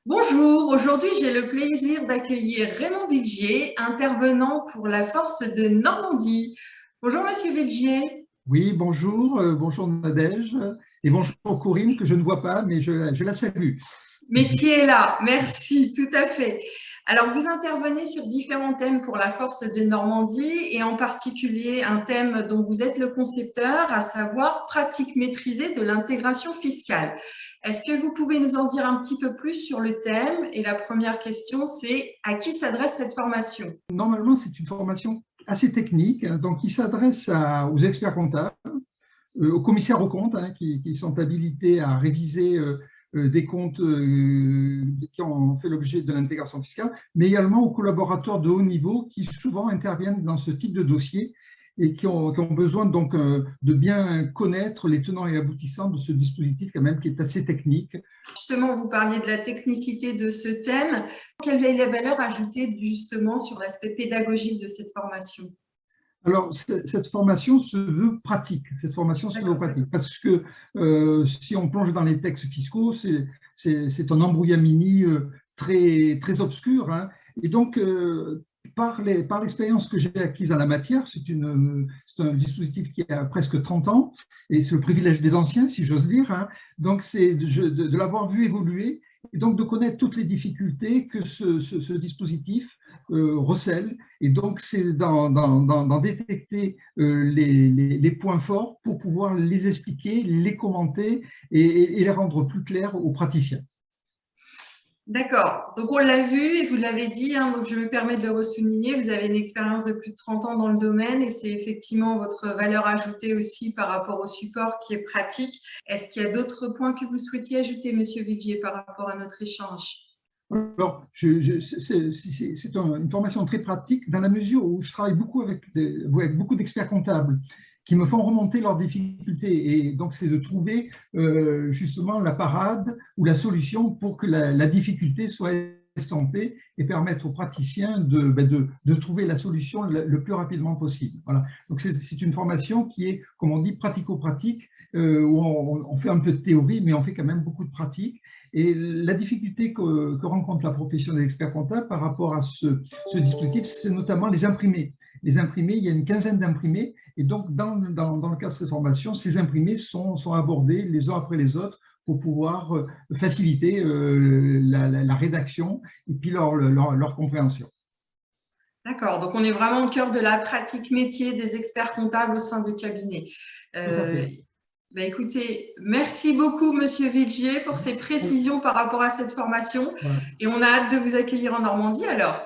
Bonjour, aujourd'hui j'ai le plaisir d'accueillir Raymond Vilgier, intervenant pour la Force de Normandie. Bonjour Monsieur Vilgier. Oui, bonjour, bonjour Nadège, et bonjour Corinne, que je ne vois pas, mais je la salue. Mais qui est là? Merci, tout à fait. Alors vous intervenez sur différents thèmes pour la Force de Normandie et en particulier un thème dont vous êtes le concepteur, à savoir pratique maîtrisée de l'intégration fiscale. Est-ce que vous pouvez nous en dire un petit peu plus sur le thème? Et la première question, c'est à qui s'adresse cette formation? Normalement, c'est une formation assez technique, hein, donc qui s'adresse aux experts comptables, aux commissaires aux comptes, hein, qui sont habilités à réviser des comptes qui ont fait l'objet de l'intégration fiscale, mais également aux collaborateurs de haut niveau qui souvent interviennent dans ce type de dossier et qui ont besoin donc de bien connaître les tenants et aboutissants de ce dispositif quand même qui est assez technique. Justement, vous parliez de la technicité de ce thème. Quelle est la valeur ajoutée justement sur l'aspect pédagogique de cette formation? Alors, cette formation se veut pratique, parce que si on plonge dans les textes fiscaux, c'est un embrouillamini très, très obscur, hein. Et donc, par l'expérience que j'ai acquise en la matière, c'est un dispositif qui a presque 30 ans, et c'est le privilège des anciens, si j'ose dire, hein. Donc, c'est de l'avoir vu évoluer, et donc de connaître toutes les difficultés que ce dispositif recèle. Et donc, c'est d'en détecter les points forts pour pouvoir les expliquer, les commenter et les rendre plus clairs aux praticiens. D'accord. Donc, on l'a vu et vous l'avez dit, hein, donc je me permets de le ressouligner. Vous avez une expérience de plus de 30 ans dans le domaine et c'est effectivement votre valeur ajoutée aussi par rapport au support qui est pratique. Est-ce qu'il y a d'autres points que vous souhaitiez ajouter, Monsieur Vigier, par rapport à notre échange? Alors, c'est une formation très pratique dans la mesure où je travaille beaucoup avec beaucoup d'experts comptables qui me font remonter leurs difficultés. Et donc, c'est de trouver justement la parade ou la solution pour que la difficulté soit estompée et permettre aux praticiens de trouver la solution le plus rapidement possible. Voilà. Donc, c'est une formation qui est, comme on dit, pratico-pratique, où on fait un peu de théorie, mais on fait quand même beaucoup de pratique. Et la difficulté que rencontre la profession des experts comptables par rapport à ce dispositif, c'est notamment les imprimés. Les imprimés, il y a une quinzaine d'imprimés, et donc dans le cadre de cette formation, ces imprimés sont abordés les uns après les autres pour pouvoir faciliter la rédaction et puis leur compréhension. D'accord. Donc, on est vraiment au cœur de la pratique métier des experts comptables au sein de cabinet. Tout à fait. Ben écoutez, merci beaucoup, Monsieur Vilgier, pour ces précisions par rapport à cette formation. Voilà. Et on a hâte de vous accueillir en Normandie alors.